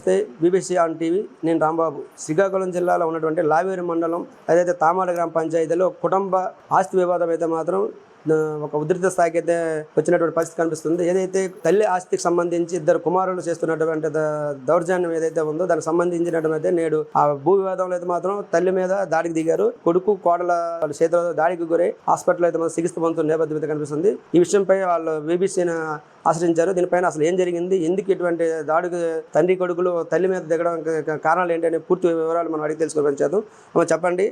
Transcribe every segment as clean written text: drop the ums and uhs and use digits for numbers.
నమస్తే. BBC on TV. నేను రాంబాబు. శ్రీకాకుళం జిల్లాలో ఉన్నటువంటి లావేరు మండలం ఏదైతే తామాల గ్రామ పంచాయతీలో కుటుంబ ఆస్తి వివాదం అయితే మాత్రం ఒక ఉధృత స్థాయికి అయితే వచ్చినటువంటి పరిస్థితి కనిపిస్తుంది. ఏదైతే తల్లి ఆస్తికి సంబంధించి ఇద్దరు కుమారులు చేస్తున్నటువంటి దౌర్జన్యం ఏదైతే ఉందో దానికి సంబంధించినటువంటి నేడు ఆ భూ వివాదంలో అయితే మాత్రం తల్లి మీద దాడికి దిగారు. కొడుకు కోడల చేతిలో దాడికి గురై హాస్పిటల్ అయితే చికిత్స పొందుతున్న నేపథ్యం అయితే కనిపిస్తుంది. ఈ విషయంపై వాళ్ళు బీబీసీని ఆశ్రయించారు. దీనిపైన అసలు ఏం జరిగింది, ఎందుకు ఇటువంటి దాడికి తండ్రి కొడుకులు తల్లి మీద దిగడం కారణాలు ఏంటి అనే పూర్తి వివరాలు మనం అడిగి తెలుసుకొని చేద్దాం. చెప్పండి,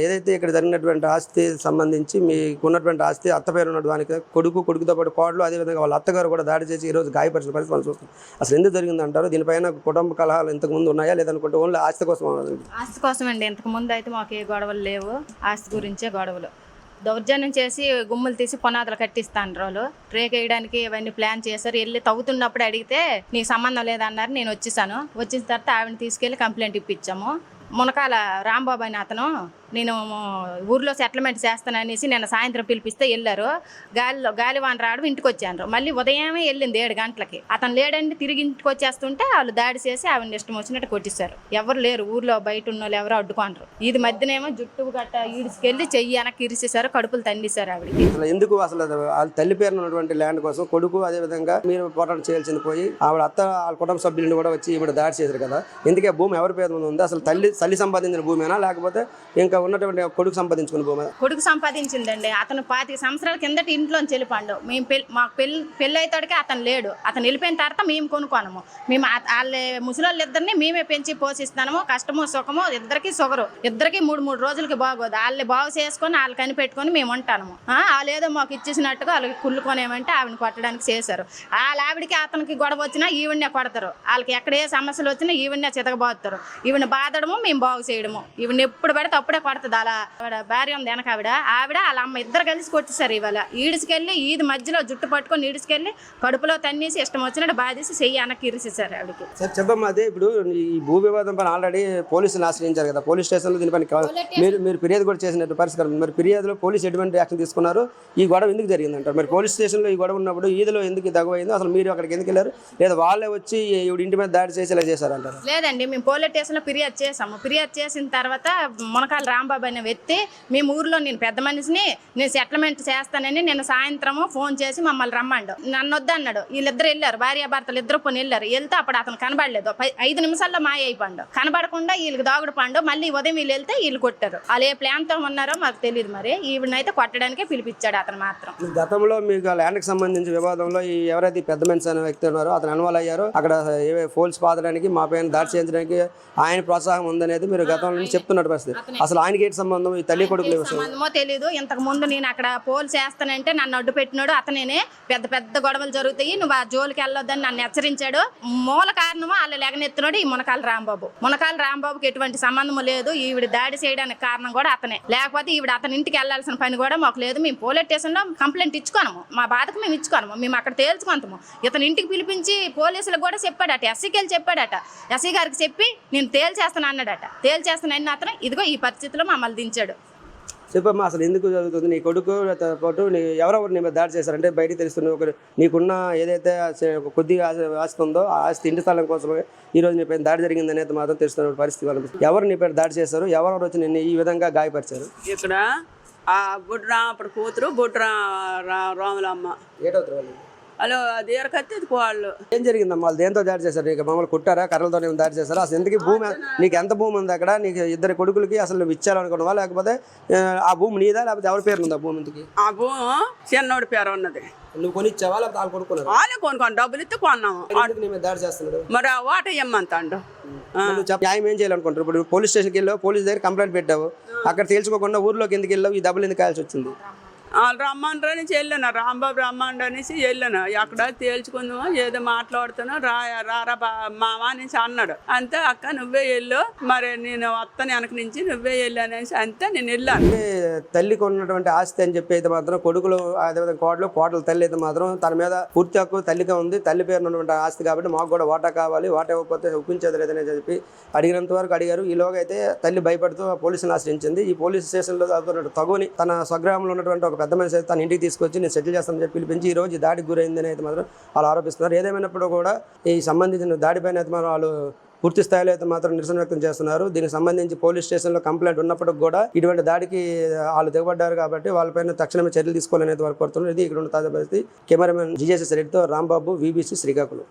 ఏదైతే ఇక్కడ జరిగినటువంటి ఆస్తి సంబంధించి మీకు ఉన్నటువంటి ఆస్తి అత్త పేరు ఉన్నటువంటి కొడుకుతో పాటు కోడలు, అదేవిధంగా వాళ్ళ అత్తగారు కూడా దాడి చేసి ఈరోజు గాయపరిచిన పరిస్థితి మనం చూస్తాం. అసలు ఎందుకు జరిగింది అంటారు? దీనిపైన కుటుంబ కలహాలు ఇంతకు ముందు ఉన్నాయా లేదనుకుంటే ఓన్లీ ఆస్తి కోసం అండి. ఇంతకు ముందు అయితే మాకు ఏ గొడవలు లేవు. ఆస్తి గురించే గొడవలు. దౌర్జన్యం చేసి గుమ్ములు తీసి పునాదులు కట్టిస్తాను రోజు రేక్ వేయడానికి ఇవన్నీ ప్లాన్ చేశారు. వెళ్ళి తవ్వుతున్నప్పుడు అడిగితే నీకు సంబంధం లేదన్నారు. నేను వచ్చేసాను. వచ్చిన తర్వాత ఆవిడని తీసుకెళ్ళి కంప్లైంట్ ఇప్పించాము. మునకాల రాంబాబు అని అతను నేను ఊర్లో సెటిల్మెంట్ చేస్తాననేసి నేను సాయంత్రం పిలిపిస్తే వెళ్ళారు. గాలివాన రావడం ఇంటికి వచ్చాను. మళ్ళీ ఉదయమే వెళ్ళింది 7 గంటలకి. అతను లేడండి. తిరిగి ఇంటికి వచ్చేస్తుంటే వాళ్ళు దాడి చేసి ఆవిడని ఇష్టం వచ్చినట్టు కొట్టిస్తారు. ఎవరు లేరు ఊర్లో, బయట ఉన్న వాళ్ళు ఎవరు అడ్డుకోనరు. ఇది మధ్యనేమో జుట్టు గట్ట ఈడ్చుకెళ్ళి చెయ్యి వెనక్కి ఇరిసేశారు, కడుపులు తండిస్తారు ఆవిడకి. ఎందుకు అసలు తల్లి పేరున ఉన్నటువంటి ల్యాండ్ కోసం కొడుకు అదేవిధంగా మీరు పోరాటం చేయాల్సింది పోయి ఆవిడ అత్త వాళ్ళ కుటుంబ సభ్యులను కూడా వచ్చి ఇప్పుడు దాడి చేశారు కదా. ఎందుకే భూమి ఎవరి పేరు మీద ఉంది? అసలు తల్లి సంపాదించిన భూమేనా లేకపోతే ఇంకా ఉన్నటువంటి కొడుకు సంపాదించుకున్న భూమి? కొడుకు సంపాదించిందండి. అతను 25 సంవత్సరాల కిందట ఇంట్లోంచి వెళ్ళిపోండు. మేము మాకు పెళ్ళి అయితాడికి అతను లేడు. అతను వెళ్ళిపోయిన తర్వాత మేము కొనుక్కోనము. మేము వాళ్ళ ముసలోళ్ళు ఇద్దరిని మేమే పెంచి పోషిస్తాము. కష్టము సుఖము ఇద్దరికి సొగరు. ఇద్దరికి 3 రోజులకి బాగోదు. వాళ్ళని బాగు చేసుకొని వాళ్ళు కనిపెట్టుకొని మేము ఉంటాము. వాళ్ళేదో మాకు ఇచ్చేసినట్టుగా వాళ్ళకి కుళ్ళుకొనేమంటే ఆవిడని కొట్టడానికి చేశారు. వాళ్ళ ఆవిడకి అతనికి గొడవ వచ్చినా ఈవిడనే కొడతారు. వాళ్ళకి ఎక్కడ ఏ సమస్యలు వచ్చినా ఈవిడనే చితకబోతారు. ఈవిని బాధడము మేము బాగు చేయడము. ఈవిని ఎప్పుడు పడితే అప్పుడే కొడుతుంది. అలా భార్య ఉంది వెనక ఆవిడ వాళ్ళ అమ్మ ఇద్దరు కలిసి కొట్టేశారు. ఇవాళ ఈడ్చుకెళ్ళి ఈది మధ్యలో జుట్టు పట్టుకొని ఈడ్చుకెళ్ళి కడుపులో తన్నేసి ఇష్టం వచ్చినట్టు బాధేసి చెయ్యి వెనక్కి ఇరిసేశారు ఆవిడకి. సార్ చెప్పమ్మా, అదే ఇప్పుడు ఈ భూ వివాదం పైన ఆల్రెడీ పోలీసులు ఆశ్రయించారు కదా. పోలీస్ స్టేషన్లో దీనిపైన మీరు ఫిర్యాదు కూడా చేసినట్టు పరిష్కారం. మరి ఫిర్యాదులో పోలీసు ఎటువంటి యాక్షన్ తీసుకున్నారు? ఈ గొడవ ఎందుకు జరిగిందంటారు? మరి పోలీస్ స్టేషన్లో ఈ గొడవ ఉన్నప్పుడు ఈదిలో ఎందుకు తగ్గమైందో అసలు మీరు అక్కడికి ఎందుకు వెళ్ళారు? లేదా వాళ్ళే వచ్చి ఈవిడ ఇంటి మీద దాడి చేసి ఇలా చేశారంటారు? లేదండి, మేము పోలీస్ స్టేషన్లో ఫిర్యాదు చేసాము. ఫిర్యాదు చేసిన తర్వాత మునకాల రాంబాబు అనే వ్యక్తి మేము ఊర్లో నేను పెద్ద మనిషిని, నేను సెటిల్మెంట్ చేస్తానని నేను సాయంత్రము ఫోన్ చేసి మమ్మల్ని రమ్మండు. నన్ను వద్దన్నాడు. వీళ్ళిద్దరు వెళ్ళారు, భార్యాభర్తలు ఇద్దరు పోనీ వెళ్ళారు. వెళ్తే అప్పుడు అతను కనబడలేదు. 5 నిమిషాల్లో మాయ అయిపోండు. కనబడకుండా వీళ్ళకి దాగుడు పండు. మళ్ళీ ఉదయం వీళ్ళు వెళ్తే వీళ్ళు కొట్టారు. వాళ్ళు ఏ ప్లాన్తో ఉన్నారో మాకు తెలియదు. మరి ఈవిడనైతే కొట్టడానికే పిలిపించాడు అతను మాత్రం. గతంలో మీకు ల్యాండ్కి సంబంధించి వివాదంలో ఎవరైతే పెద్ద మనిషి అనే వ్యక్తి ఉన్నారో అతను ఇన్వాల్వ్ అయ్యారో అక్కడ ఏవే ఫోల్స్ పాదడానికి మా పైన దాడి చేయించడానికి ఆయన ప్రోత్సాహం ఉందనేది మీరు గతంలో నుంచి చెప్తున్నట్టు పరిస్థితి. అసలు ఆయనకి ఏంటి సంబంధం? ఈ తల్లి కొడుకులు సంబంధమో తెలీదు. ఇంతకు ముందు నేను అక్కడ పోల్ చేస్తానంటే నన్ను అడ్డు పెట్టినాడు అతనేనే. పెద్ద గొడవలు జరుగుతాయి, నువ్వు ఆ జోలికి వెళ్ళొద్దని నన్ను హెచ్చరించాడు. మూల కారణము వాళ్ళు లెగనెత్తున్నాడు ఈ మునకాల రాంబాబు. మునకాల రాంబాబుకి ఎటువంటి సంబంధము లేదు. ఈవిడ దాడి చేయడానికి కారణం కూడా అతనే. లేకపోతే ఈవిడ అతని ఇంటికి వెళ్లాల్సిన పని కూడా మాకు లేదు. మేము పోలీస్ స్టేషన్లో కంప్లైంట్ ఇచ్చుకోనము. మా బాధకు మేము ఇచ్చుకోనము. మేము అక్కడ తేల్చుకుంటాము. ఇతను ఇంటికి పిలిపించి పోలీసులకు కూడా చెప్పాడట. ఎస్సీకి వెళ్ళి చెప్పాడట. ఎస్సీ గారికి చెప్పి నేను తేల్చేస్తాను అన్నాడట. తేల్చేస్తానని అతను ఇదిగో ఈ పరిస్థితిలో మమ్మల్ని దించాడు. చెప్పమ్మా, అసలు ఎందుకు జరుగుతుంది? నీ కొడుకు పాటు ఎవరెవరు నీ మీద దాడి చేశారంటే బయటికి తెలుస్తుంది. నీకున్న ఏదైతే కొద్దిగా ఆస్తి ఉందో ఆ ఆస్తి ఇంటి స్థలం కోసమే ఈరోజు నీ పైన దాడి జరిగింది అనేది మాత్రం తెలుస్తున్న పరిస్థితి కనిపిస్తుంది. ఎవరు నీ పైన దాడి చేశారు? ఎవరెవరు వచ్చి నిన్ను ఈ విధంగా గాయపరిచారు? ఇక్కడ ఆ బుడ్రామప్పుడు కూతురు రాములమ్మ ఏటవుతారు వాళ్ళు? హలో దీర్ఘత్తి వాళ్ళు. ఏం జరిగిందమ్మా? వాళ్ళు దేంతో దాడి చేశారు? నీకు మమ్మల్ని కుట్టారా? కర్రలతో దాడి చేశారా? అసలు ఎందుకు భూమి నీకు ఎంత భూమి ఉంది అక్కడ? నీకు ఇద్దరు కొడుకులకి అసలు నువ్వు ఇచ్చారనుకున్నావా లేకపోతే ఆ భూమి నీదా లేకపోతే ఎవరి పేరు ఉందా భూమి? ఇంటికి ఆ భూమి చిన్నోడి పేరు ఉన్నది. నువ్వు కొనిచ్చావా లేకపోతే వాళ్ళు కొనుక్కున్నారు? వాళ్ళే కొనుక్కోండి, డబ్బులు ఇస్తే కొన్నాము. దాడి చేస్తున్నాడు మరి ఆ వాట ఇమ్మంతాడు. న్యాయం ఏం చేయాలనుకుంటారు? ఇప్పుడు పోలీస్ స్టేషన్కి వెళ్ళావు, పోలీస్ దగ్గర కంప్లైంట్ పెట్టావు. అక్కడ తేల్చుకోకుండా ఊర్లోకి ఎందుకు వెళ్ళావు? ఈ డబ్బులు ఎందుకు కాయాల్సి వచ్చింది? వాళ్ళు రమ్మండ్రు అనేసి వెళ్ళాను, రాంబాబు రమ్మండ్రు అనేసి వెళ్ళాను. ఎక్కడ తేల్చుకుందామో ఏదో మాట్లాడుతానో రారా మామ అనేసి అన్నాడు. అంతే అక్క నువ్వే వెళ్ళు, మరి నేను వస్తాను వెనక నుంచి నువ్వే వెళ్ళు అనేసి అంతే నేను వెళ్ళాను. తల్లికి ఉన్నటువంటి ఆస్తి అని చెప్పి అయితే మాత్రం కొడుకులు అదేవిధంగా కోడలు తల్లి అయితే మాత్రం తన మీద పూర్తి హక్కు తల్లిగా ఉంది. తల్లి పేరు ఉన్నటువంటి ఆస్తి కాబట్టి మాకు కూడా వాటా కావాలి, వాటా ఇవ్వకపోతే ఒప్పించేది లేదని చెప్పి అడిగినంత వరకు అడిగారు. ఈలోగా అయితే తల్లి భయపడుతూ పోలీసులను ఆశ్రయించింది. ఈ పోలీస్ స్టేషన్లో తగుని తన స్వగ్రామంలో ఉన్నటువంటి ఒక పెద్ద మనిషి అయితే తన ఇంటికి తీసుకొచ్చి నేను సెటిల్ చేస్తానని చెప్పి పిలిపించి ఈ రోజు దాడికి గురైందని అయితే మాత్రం వాళ్ళు ఆరోపిస్తున్నారు. ఏదేమైనప్పుడు కూడా ఈ సంబంధించిన దాడిపైన అయితే మాత్రం వాళ్ళు పూర్తి స్థాయిలో అయితే మాత్రం నిరసన వ్యక్తం చేస్తున్నారు. దీనికి సంబంధించి పోలీస్ స్టేషన్లో కంప్లైంట్ ఉన్నప్పటికి కూడా ఇటువంటి దాడికి వాళ్ళు దిగబడ్డారు కాబట్టి వాళ్ళపైన తక్షణమే చర్యలు తీసుకోవాలనేది వారు కోరుతున్నారు. ఇది ఇక్కడ ఉన్న తాజా పరిస్థితి. కెమెరామెన్ జిజేసి రెడ్డితో రాంబాబు, VBC శ్రీకాకుళం.